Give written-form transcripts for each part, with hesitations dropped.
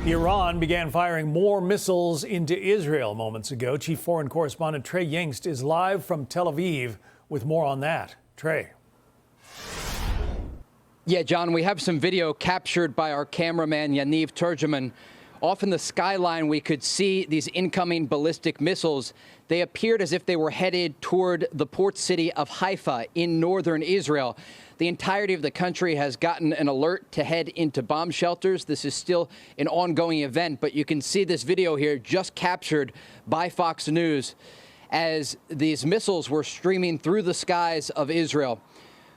Iran began firing more missiles into Israel moments ago. Chief Foreign Correspondent Trey Yingst is live from Tel Aviv with more on that. Trey. Yeah, John, we have some video captured by our cameraman, Yaniv Turgeman. Off in the skyline, we could see these incoming ballistic missiles. They appeared as if they were headed toward the port city of Haifa in northern Israel. The entirety of the country has gotten an alert to head into bomb shelters. This is still an ongoing event, but you can see this video here just captured by Fox News as these missiles were streaming through the skies of Israel.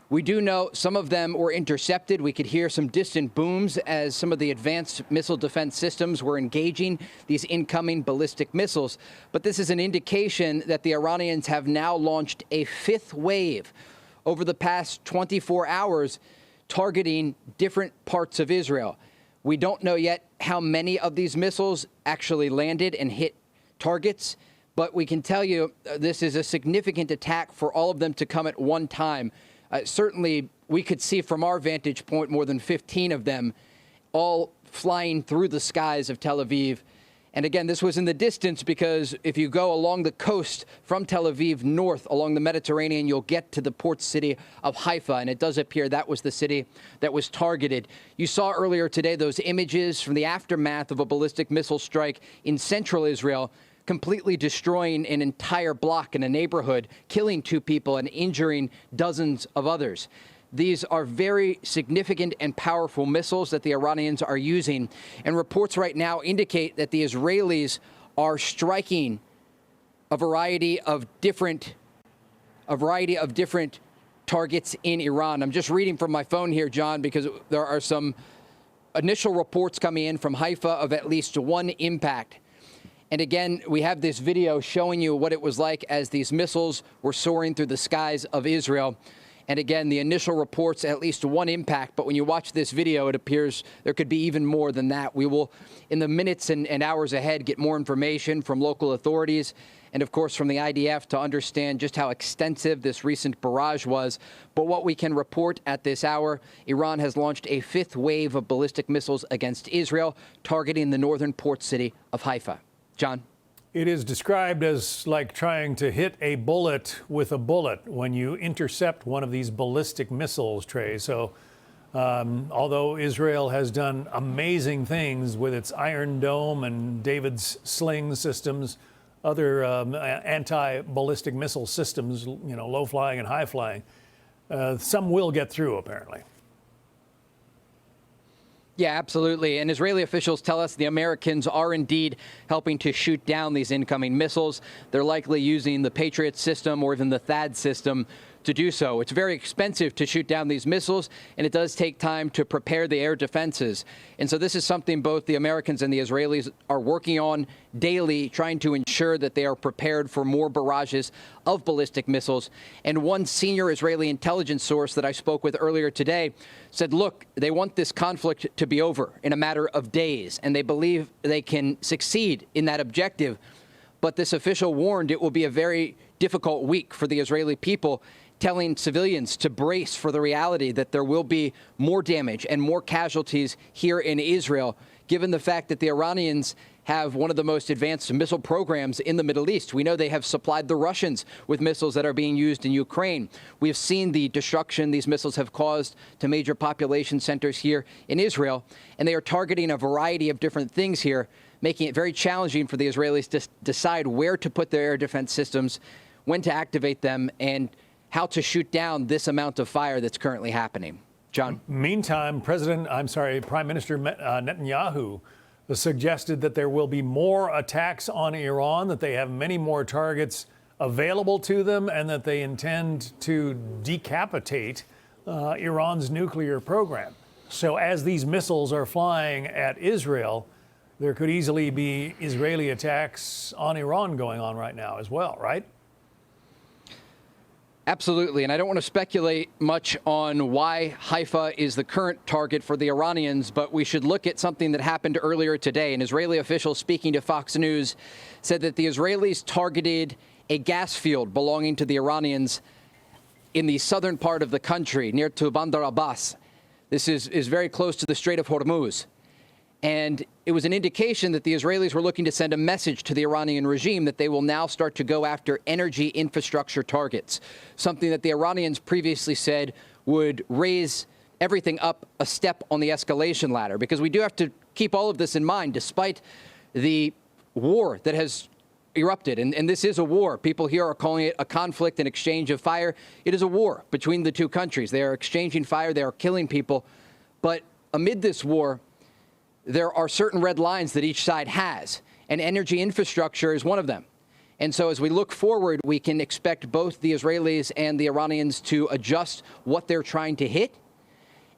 We do know some of them were intercepted. We could hear some distant booms as some of the advanced missile defense systems were engaging these incoming ballistic missiles. But this is an indication that the Iranians have now launched a fifth wave over the past 24 hours, targeting different parts of Israel. We don't know yet how many of these missiles actually landed and hit targets, but we can tell you this is a significant attack for all of them to come at one time. Certainly, we could see from our vantage point more than 15 of them all flying through the skies of Tel Aviv. And again, this was in the distance because if you go along the coast from Tel Aviv north along the Mediterranean, you'll get to the port city of Haifa. And it does appear that was the city that was targeted. You saw earlier today those images from the aftermath of a ballistic missile strike in central Israel, completely destroying an entire block in a neighborhood, killing 2 people and injuring dozens of others. These are very significant and powerful missiles that the Iranians are using. And reports right now indicate that the Israelis are striking a variety of different targets in Iran. I'm just reading from my phone here, John, because there are some initial reports coming in from Haifa of at least 1 impact. And again, we have this video showing you what it was like as these missiles were soaring through the skies of Israel. And again, the initial reports, at least 1 impact. But when you watch this video, it appears there could be even more than that. We will, in the minutes and hours ahead, get more information from local authorities and, of course, from the IDF to understand just how extensive this recent barrage was. But what we can report at this hour, Iran has launched a 5th wave of ballistic missiles against Israel, targeting the northern port city of Haifa. John? It is described as like trying to hit a bullet with a bullet when you intercept one of these ballistic missiles, Trey. So although Israel has done amazing things with its Iron Dome and David's sling systems, other anti-ballistic missile systems, you know, low flying and high flying, some will get through, apparently. Yeah, absolutely. And Israeli officials tell us the Americans are indeed helping to shoot down these incoming missiles. They're likely using the Patriot system or even the THAAD system to do so. It's very expensive to shoot down these missiles, and it does take time to prepare the air defenses. And so this is something both the Americans and the Israelis are working on daily, trying to ensure that they are prepared for more barrages of ballistic missiles. And one senior Israeli intelligence source that I spoke with earlier today said, look, they want this conflict to be over in a matter of days, and they believe they can succeed in that objective. But this official warned it will be a very difficult week for the Israeli people, telling civilians to brace for the reality that there will be more damage and more casualties here in Israel, given the fact that the Iranians have one of the most advanced missile programs in the Middle East. We know they have supplied the Russians with missiles that are being used in Ukraine. We have seen the destruction these missiles have caused to major population centers here in Israel, and they are targeting a variety of different things here, making it very challenging for the Israelis to decide where to put their air defense systems, when to activate them, and how to shoot down this amount of fire that's currently happening. John? Meantime, Prime Minister Netanyahu suggested that there will be more attacks on Iran, that they have many more targets available to them, and that they intend to decapitate Iran's nuclear program. So as these missiles are flying at Israel, there could easily be Israeli attacks on Iran going on right now as well, right? Absolutely, and I don't want to speculate much on why Haifa is the current target for the Iranians, but we should look at something that happened earlier today. An Israeli official speaking to Fox News said that the Israelis targeted a gas field belonging to the Iranians in the southern part of the country, near to Bandar Abbas. This is very close to the Strait of Hormuz. And it was an indication that the Israelis were looking to send a message to the Iranian regime that they will now start to go after energy infrastructure targets, something that the Iranians previously said would raise everything up a step on the escalation ladder. Because we do have to keep all of this in mind, despite the war that has erupted. And this is a war. People here are calling it a conflict, an exchange of fire. It is a war between the two countries. They are exchanging fire. They are killing people. But amid this war, there are certain red lines that each side has, and energy infrastructure is one of them. And so as we look forward, we can expect both the Israelis and the Iranians to adjust what they're trying to hit.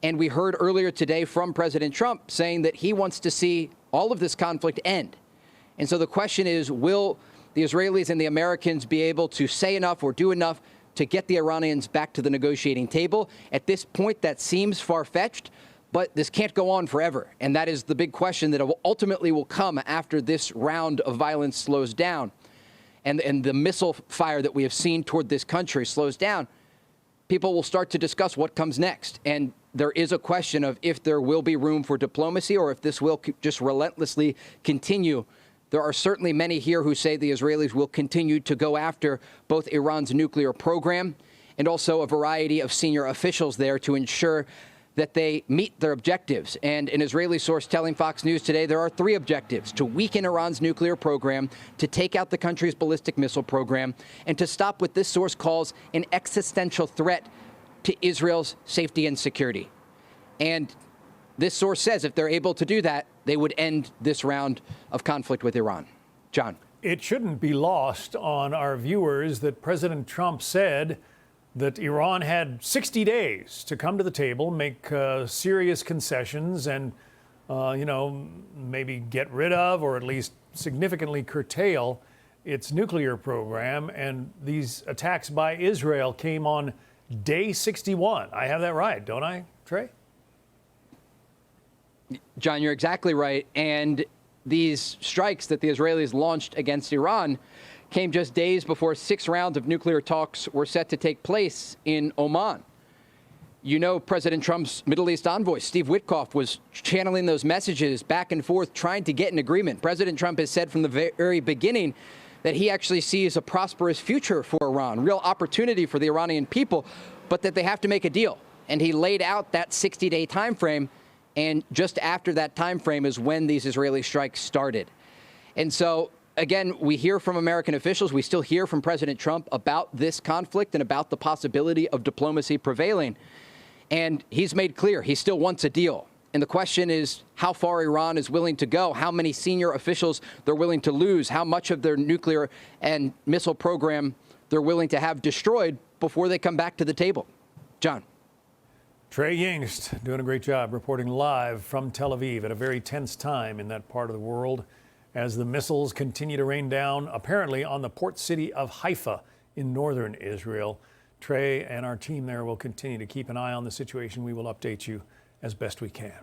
And we heard earlier today from President Trump saying that he wants to see all of this conflict end. And so the question is, will the Israelis and the Americans be able to say enough or do enough to get the Iranians back to the negotiating table? At this point, that seems far-fetched. But this can't go on forever. And that is the big question that ultimately will come after this round of violence slows down and the missile fire that we have seen toward this country slows down. People will start to discuss what comes next. And there is a question of if there will be room for diplomacy or if this will just relentlessly continue. There are certainly many here who say the Israelis will continue to go after both Iran's nuclear program and also a variety of senior officials there to ensure that they meet their objectives. And an Israeli source telling Fox News today there are 3 objectives: to weaken Iran's nuclear program, to take out the country's ballistic missile program, and to stop what this source calls an existential threat to Israel's safety and security. And this source says if they're able to do that, they would end this round of conflict with Iran. John. It shouldn't be lost on our viewers that President Trump said that Iran had 60 days to come to the table, make serious concessions, and, maybe get rid of or at least significantly curtail its nuclear program. And these attacks by Israel came on day 61. I have that right, don't I, Trey? John, you're exactly right. And these strikes that the Israelis launched against Iran came just days before 6 rounds of nuclear talks were set to take place in Oman. You know, President Trump's Middle East envoy, Steve Witkoff, was channeling those messages back and forth, trying to get an agreement. President Trump has said from the very beginning that he actually sees a prosperous future for Iran, real opportunity for the Iranian people, but that they have to make a deal. And he laid out that 60-day time frame, and just after that time frame is when these Israeli strikes started. And so again, we hear from American officials, we still hear from President Trump about this conflict and about the possibility of diplomacy prevailing. And he's made clear he still wants a deal. And the question is how far Iran is willing to go, how many senior officials they're willing to lose, how much of their nuclear and missile program they're willing to have destroyed before they come back to the table. John. Trey Yingst doing a great job reporting live from Tel Aviv at a very tense time in that part of the world, as the missiles continue to rain down, apparently on the port city of Haifa in northern Israel. Trey and our team there will continue to keep an eye on the situation. We will update you as best we can.